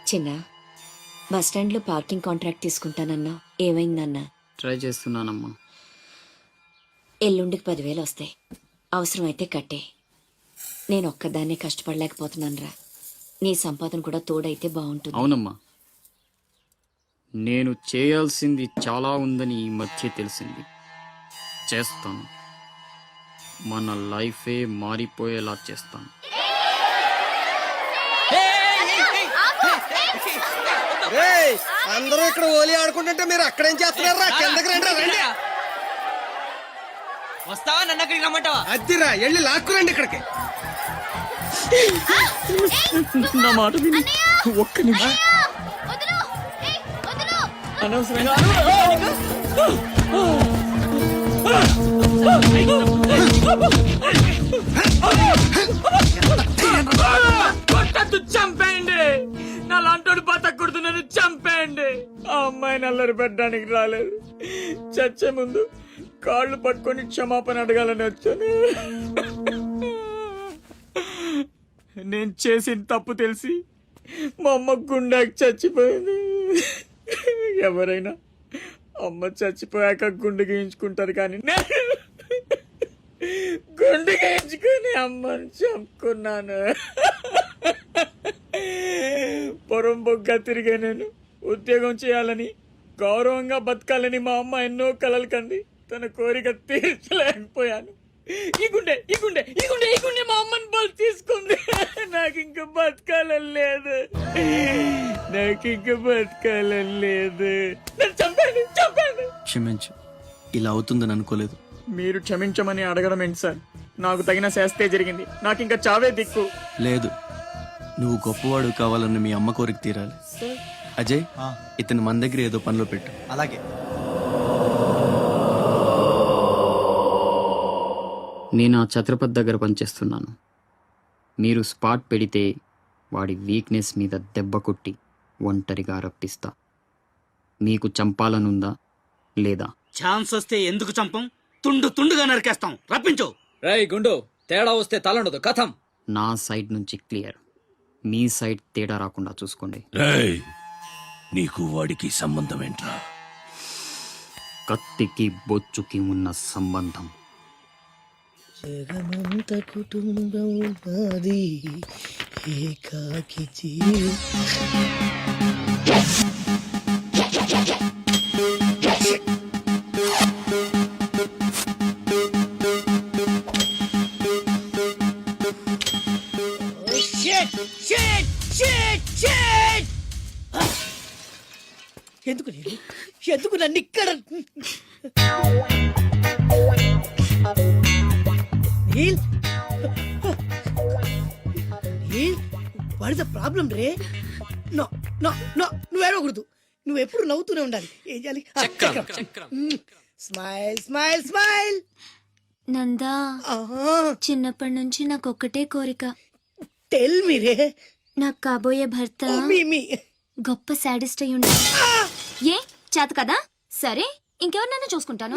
చిన్న బస్టాండ్లో parking contract తీసుకుంటానన్నా ఏమైందన్నా? ట్రై చేస్తున్నానమ్మా. ఎల్లుండికి 10,000 వస్తాయి. అవసరమైతే కట్టే. నేను ఒక్కదాన్నే కష్టపడలేకపోతున్నానురా. నీ సంపాదన కూడా తోడైతే బాగుంటుంది. అవునమ్మా, నేను చేయాల్సింది చాలా ఉందని ఈ మధ్య తెలిసింది. చేస్తాను. మన లైఫే మారిపోయేలా చేస్తాను. అందరూ ఇక్కడ ఓలి ఆడుకుంటుంటే మీరు అక్కడేం చేస్తున్నారా? కిందకి రండి. రండి. వస్తావా? నన్ను అక్కడికి రమ్మంటావా? అద్దిరా, వెళ్ళి లాక్కురండి ఇక్కడికి. నా మాట విని ఒక్క నిమిషం. అనవసరంగా చంపేయండి. నా లాంటోడు బతకూడదు, నన్ను చంపేయండి. ఆ అమ్మాయిని అల్లరి పెట్టడానికి రాలేదు. చచ్చే ముందు కాళ్ళు పట్టుకొని క్షమాపణ అడగాలని వచ్చాను. నేను చేసిన తప్పు తెలిసి మా అమ్మ గుండెకి చచ్చిపోయింది. ఎవరైనా అమ్మ చచ్చిపోయాక గుండె గీయించుకుంటారు, కానీ నేను గుండె గీయించుకొని అమ్మని చంపుకున్నాను. పొరం బొగ్గ తిరిగే నేను ఉద్యోగం చేయాలని, గౌరవంగా బతకాలని మా అమ్మ ఎన్నో కలలు కంది. తన కోరిక తీర్చలేకపోయాను. ఈ గుండె మా అమ్మని బలి తీసుకుంది. నాకు ఇంకా బతకాలని లేదు. చంపండి. క్షమించు, ఇలా అవుతుందని అనుకోలేదు. మీరు క్షమించమని అడగడం ఏంటి సార్? నాకు తగిన శాస్తే జరిగింది. నాకు ఇంకా చావే దిక్కు లేదు. నువ్వు గొప్పవాడు కావాలని మీ అమ్మ కోరిక తీరాలి. అజయ్, ఇతను మన దగ్గర ఏదో పనిలో పెట్టు. అలాగే. నేను ఆ ఛత్రపతి దగ్గర పనిచేస్తున్నాను. మీరు స్పాట్ పెడితే వాడి వీక్నెస్ మీద దెబ్బ కొట్టి ఒంటరిగా రప్పిస్తా. మీకు చంపాలనుందా లేదా? ఛాన్స్ వస్తే ఎందుకు చంపం? తుండుగా నరికేస్తాం. రప్పించు. రేయ్ గుండు, తేడా వస్తే తలండదు. కథం. నా సైడ్ నుంచి క్లియర్. మీ సైడ్ తేడా రాకుండా చూసుకోండి. రేయ్, నీకు వాడికి సంబంధం ఏంట్రా? కత్తికి బొచ్చుకి ఉన్న సంబంధం. జగమంత కుటుంబం నాది, ఏకాకి జీవి. ఎందుకు నన్ను ఇక్కడ వాట్ ఇస్ ద ప్రాబ్లం రే? నో నో నో, నువ్వు ఏడవకూడదు. నువ్వు ఎప్పుడు నవ్వుతూనే ఉండాలి. ఏం చేయాలి? Smile smile smile. నందా, చిన్నప్పటి నుంచి నాకు ఒక్కటే కోరిక. టెల్ మీ రే. నాకు కాబోయే భర్త గొప్ప సాడిస్ట్ అయి ఉండాలి. ఏ చేత కదా? సరే, ఇంకెవరినైనా చూసుకుంటాను.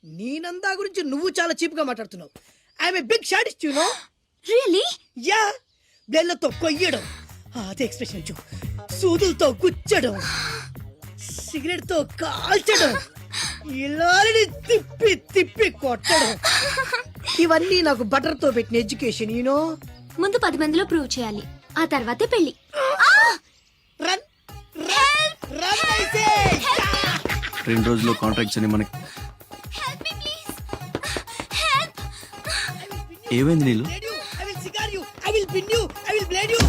నీ నందా గురించి నువ్వు చాలా చీప్ గా మాట్లాడుతున్నావు. I'm a big sadist, you know. Really? Yeah. బ్లేడ్లతో కొయ్యడం, అదే ఎక్స్ప్రెషన్ చూ, సూదులతో గుచ్చడం, సిగరెట్ తో కాల్చడం, ఇలాని తిప్పి తిప్పి కొట్టడం, ఇవన్నీ నాకు బటర్ తో పెట్టిన ఎడ్యుకేషన్, యూనో. ముందు 10 మందిలో ప్రూవ్ చేయాలి, ఆ తర్వాతే పెళ్లి. రన్ రన్ అయితే 2 రోజుల్లో కాంట్రాక్ట్స్ అని మనకి. ఏమైంది నీళ్ళు? I will cigar you, I will pin you, I will blade you,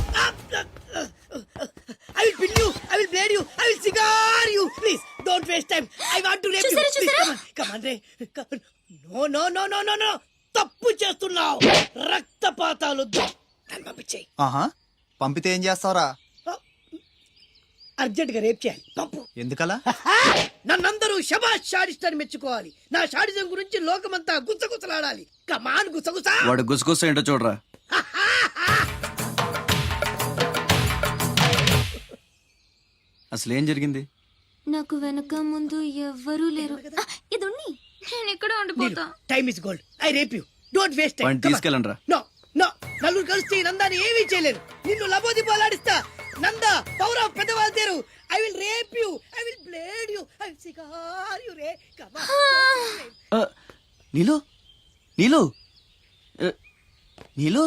I will pin you, I will blade you, I will cigar you. Please don't waste time. I want to rape you. Please come on ray. No no no no no no. తప్పు చేస్తున్నావు. రక్తపాతాలొద్దు. నన్ను పంపించేయ్. పంపితే ఏం చేస్తావురా? Urgent గా rape చేయాలి. పంపు. ఎందుకలా? నన్నందరూ శబాష్ షాడిస్ట్ అని మెచ్చుకోవాలి. నా షాడిజం గురించి లోకమంతా గుసగుసలాడాలి. కమాన్ గుసగుస. వాడు గుసగుస ఏంటో చూడరా. అసలు ఏం జరిగింది? నాకు వెనక ముందు ఎవ్వరూ లేరు. ఇది నేను ఇక్కడ ఉండిపోతా. Time is gold. I rape you. Don't waste time. తీసుకెళ్ళండి రా. నో నో, నలుగురు కలిసి నందాన్ని ఏమీ చేయలేరు. నిన్ను లబోది పోలాడిస్తా. నంద పౌర పెద్దవాళ్ళు తేరు I will rape you I will blade you I will cigar you రే కమ్ నీలు నీలు నీలు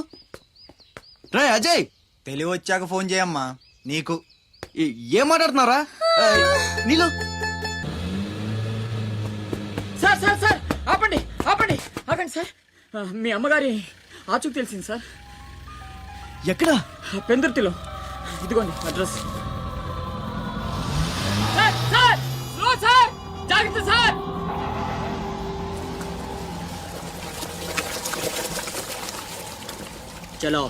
రే అజయ్ తెలివి వచ్చాక ఫోన్ చేయమ్మా నీకు. ఏం మాట్లాడుతున్నారా నీలు? సార్ సార్ సార్ ఆపండి ఆపండి ఆగండి సార్. మీ అమ్మగారి ఆచూకు తెలిసింది సార్. ఎక్కడా? పెందుర్తిలో. ఇదిగోండి address. Sir sir slow sir, జాగ్రత్త సార్. చలో.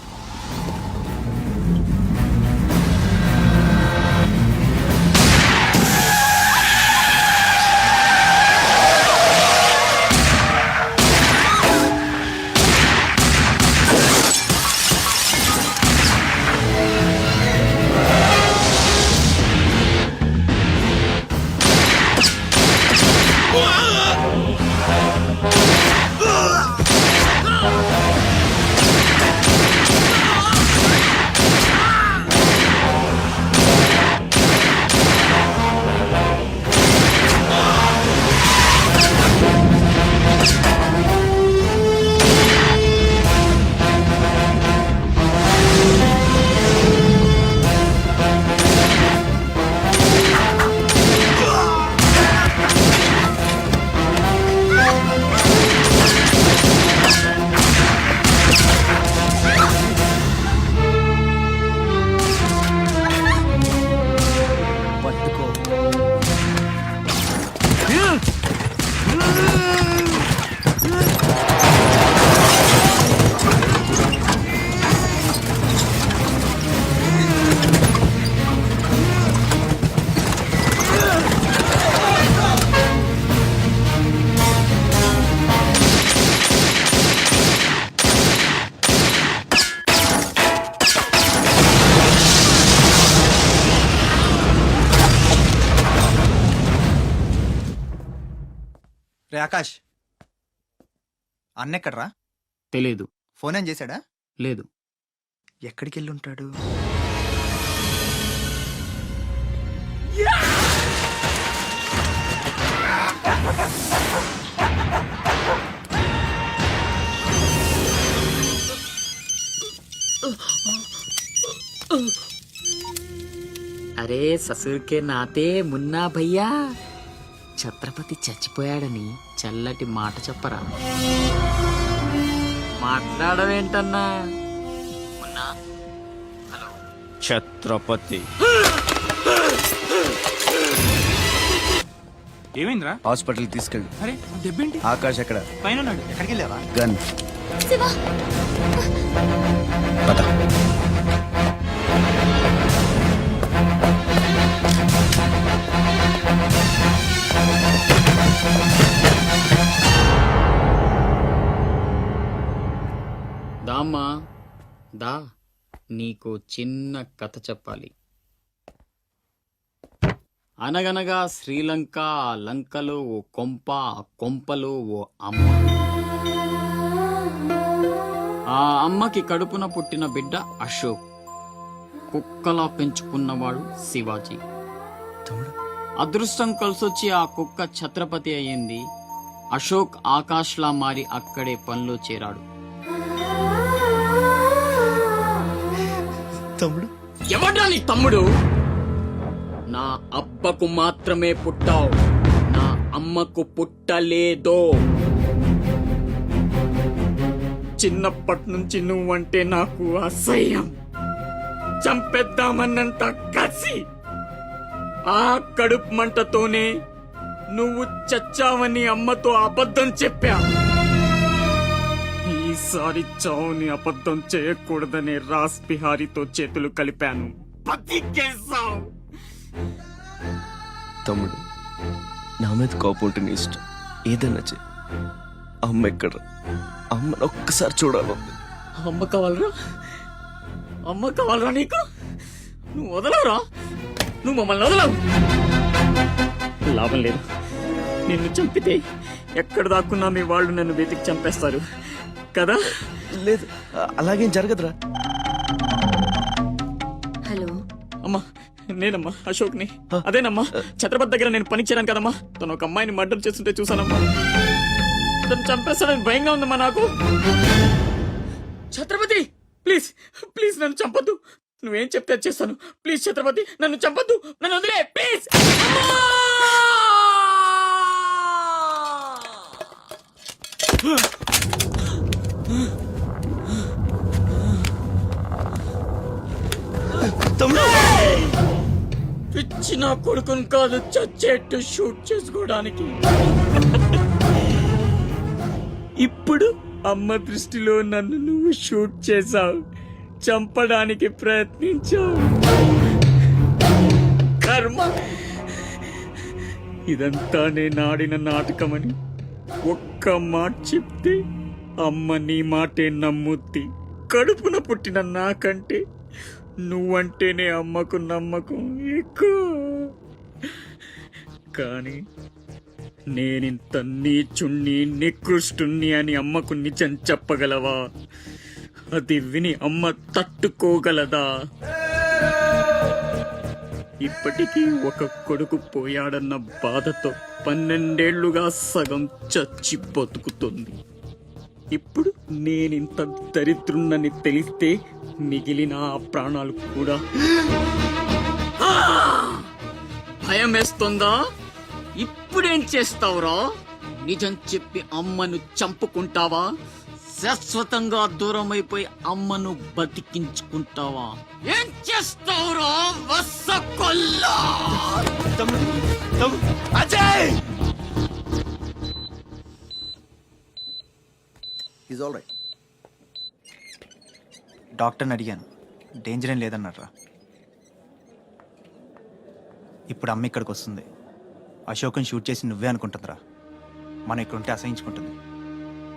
రే ఆకాష్, అన్నెక్కడ్రా? తెలియదు. ఫోన్ ఏం చేశాడా? లేదు. ఎక్కడికి వెళ్ళి ఉంటాడు? అరే ససుర్కే నాతే మున్నా భయ్యా, ఛత్రపతి చచ్చిపోయాడని చల్లటి మాట చెప్పరా. మాట్లాడవేంటన్నా? మున్నా హలో. ఛత్రపతి ఏమైందిరా? హాస్పిటల్ తీసుకెళ్ళి. అరే దెబ్బేంటి? ఆకాష్ ఎక్కడ? పైన ఉన్నాడు. ఎక్కడికి వెళ్ళావా? గన్. శివ పద. దామ్మా దా, నీకు చిన్న కథ చెప్పాలి. అనగనగా శ్రీలంక, ఆ లంకలో ఓ కొంప, ఆ కొంపలో ఓ అమ్మ. ఆ అమ్మకి కడుపున పుట్టిన బిడ్డ అశోక్. కుక్కలా పెంచుకున్నవాడు శివాజీ. అదృష్టం కలిసొచ్చి ఆ కుక్క ఛత్రపతి అయ్యింది. అశోక్ ఆకాష్లా మారి అక్కడే పనిలో చేరాడు. తమ్ముడు ఎవడ్రా నీ తమ్ముడు? నా అబ్బకు మాత్రమే పుట్టావు, నా అమ్మకు పుట్టలేదో. చిన్నప్పటి నుంచి నువ్వంటే నాకు అసహ్యం, చంపేద్దామన్నంత కసి. ఆ కడుపు మంటతోనే నువ్వు చచ్చావని అమ్మతో అబద్ధం చెప్పా. ఈసారి చావుని అబద్ధం చేయకూడదనే రాస్ బిహారీతో చేతులు కలిపాను. బతికేశావు. తమ్ముడు, నా మీద కోపం ఉంటే నీ ఇష్టం, ఏదన్నా చెయ్యి. అమ్మ ఎక్కడ? అమ్మను ఒక్కసారి చూడాలంది. అమ్మ కావాలరా? అమ్మ కావాలరా నీకు? నువ్వు వదలవురా, నువ్వు మమ్మల్ని వదలవు. లాభం లేదు, నిన్ను చంపితే ఎక్కడ దాక్కున్నా మీ వాళ్ళు నన్ను వెతికి చంపేస్తారు కదా. లేదు, అలాగేం జరగదురా. హలో, అమ్మా నేనమ్మా అశోక్ని. అదేనమ్మా ఛత్రపతి దగ్గర నేను పని చేయను కదమ్మా. తను ఒక అమ్మాయిని మర్డర్ చేస్తుంటే చూసానమ్మా. తను చంపేస్తాడని భయంగా ఉందమ్మా నాకు. ఛత్రపతి ప్లీజ్ ప్లీజ్ నన్ను చంపొద్దు. నువ్వేం చెప్తే అది చేస్తాను. ప్లీజ్ ఛత్రపతి నన్ను చంపొద్దు. నన్ను వదిలే ప్లీజ్. పిచ్చి నా కొడుకుని కాదు చచ్చేట్టు షూట్ చేసుకోవడానికి. ఇప్పుడు అమ్మ దృష్టిలో నన్ను నువ్వు షూట్ చేశావు, చంపడానికి ప్రయత్నించావు. కర్మ. ఇదంతా నేను ఆడిన నాటకమని ఒక్క మాట చెప్తే అమ్మ నీ మాటే నమ్ముద్ది. కడుపున పుట్టిన నాకంటే నువ్వంటేనే అమ్మకు నమ్మకం ఎక్కువ. కానీ నేనింత నీచుణ్ణి నికృష్టుణ్ణి అని అమ్మకు నిజం చెప్పగలవా? అది విని అమ్మ తట్టుకోగలదా? ఇప్పటికీ ఒక కొడుకు పోయాడన్న బాధతో 12 ఏళ్లుగా సగం చచ్చి బతుకుతుంది. ఇప్పుడు నేనింత దరిద్రున్నని తెలిస్తే మిగిలిన ఆ ప్రాణాలు కూడా భయం వేస్తుందా? ఇప్పుడేం చేస్తావురా? నిజం చెప్పి అమ్మను చంపుకుంటావా? శాశ్వతంగా దూరం అయిపోయి అమ్మను బతికించుకుంటావా? ఏం చేస్తావురా వసకొల్లా? Ajay is all right. డాక్టర్ని అడిగాను, డేంజర్ ఏం లేదన్నారా. ఇప్పుడు అమ్మ ఇక్కడికి వస్తుంది. అశోక్ని షూట్ చేసి నువ్వే అనుకుంటుందిరా. మనం ఇక్కడ ఉంటే అసహించుకుంటుంది.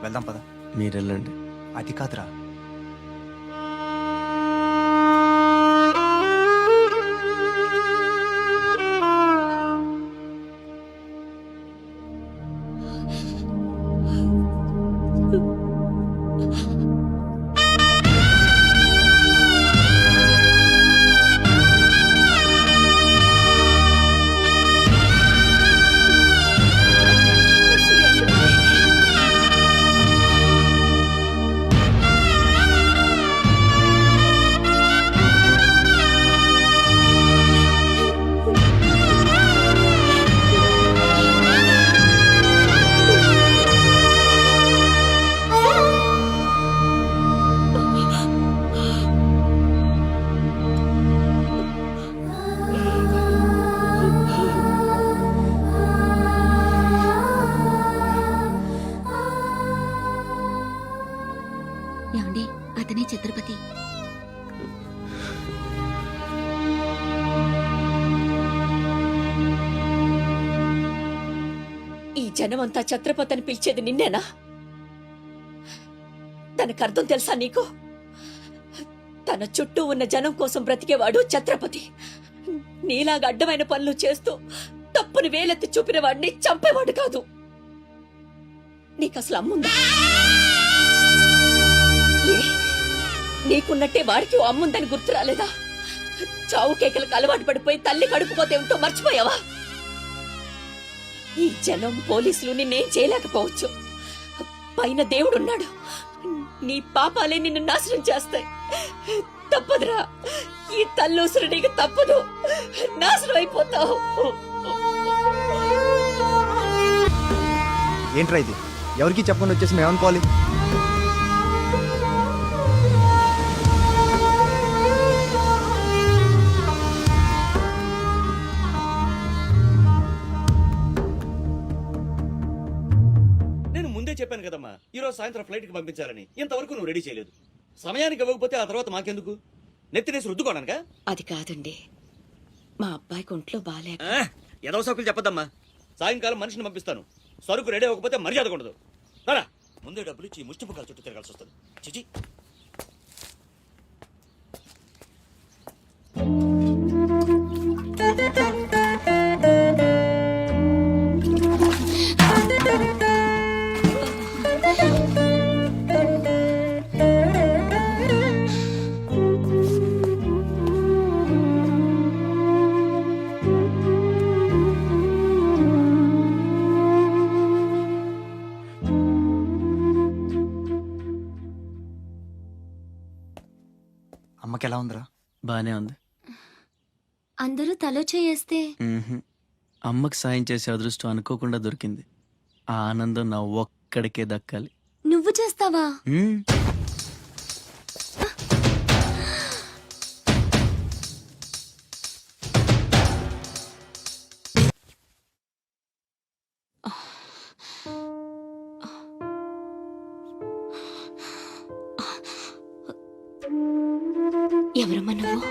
వెళ్దాం పద. మీరెళ్ళండి. అది కాదురా, ఏమండి అతనే ఛత్రపతి. ఈ జనమంతా ఛత్రపతి అని పిలిచేది నిన్నేనా? తనకు అర్థం తెలుసా నీకు? తన చుట్టూ ఉన్న జనం కోసం బ్రతికేవాడు ఛత్రపతి. నీలాగా అడ్డమైన పనులు చేస్తూ తప్పుని వేలెత్తి చూపిన వాడిని చంపేవాడు కాదు. నీకు అసలు అమ్ముందా? ఏ? నీకున్నట్టే వాడికి ఓ అమ్ముందని గుర్తు రాలేదా? చావు కేకలకు అలవాటు పడిపోయి తల్లి కడుపుపోతే ఉంటో మర్చిపోయావా? ఈ జనం పోలీసులు నిన్నేం చేయలేకపోవచ్చు. పైన దేవుడున్నాడు. నీ పాపాలే నిన్ను నాశనం చేస్తాయి. తప్పదురా, ఈ తల్లూసురు నీకు తప్పదు. నాశనం అయిపోతావు. ఏంట్రా ఇది? ఎవరికి చెప్పకుండా వచ్చేసి మేము అనుకోవాలి? నేను ముందే చెప్పాను కదమ్మా, ఈ రోజు సాయంత్రం ఫ్లైట్ కి పంపించాలని. ఇంతవరకు నువ్వు రెడీ చేయలేదు. సమయానికి ఇవ్వకపోతే ఆ తర్వాత మాకెందుకు? నెత్తినేసి రుద్దుకోవడానికా? అది కాదండి, మా అబ్బాయికి ఒంట్లో బాగాలేక. ఏదో సౌకులు చెప్పద్దమ్మా. సాయంకాలం మనిషిని పంపిస్తాను. సరుకు రెడీ అవ్వకపోతే మర్యాద ఉండదు. రారా, ముందే డబ్బులు ఇచ్చి ముష్టి పుకాల చుట్టూ తిరగాల్సి వస్తుంది. చిచి. బానే ఉంది. అందరూ తలో చేయేస్తే మ్మ్హ్మ్. అమ్మకి సాయం చేసే అదృష్టం అనుకోకుండా దొరికింది. ఆ ఆనందం నా ఒక్కడికే దక్కాలి. నువ్వు చేస్తావా? మ్మ్. ఎవరమ్మా నువ్వు?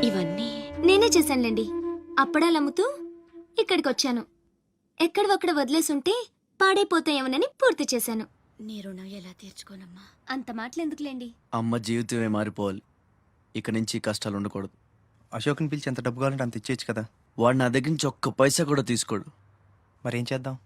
ఇవన్నీ నేనే చేశానులేండి. అప్పడాలు అమ్ముతూ ఇక్కడికి వచ్చాను. ఎక్కడొక్కడ వదిలేసుంటే పాడైపోతాయేమోనని పూర్తి చేశాను. నీ రుణం ఎలా తీర్చుకోనమ్మా? అంత మాటలు ఎందుకులేండి. అమ్మ జీవితమే మారిపోవాలి. ఇక నుంచి ఈ కష్టాలు ఉండకూడదు. అశోక్ని పిలిచి ఎంత డబ్బు కావాలంటే అంత ఇచ్చేయచ్చు కదా. వాడు నా దగ్గర నుంచి ఒక్క పైసా కూడా తీసుకోడు. మరేం చేద్దాం?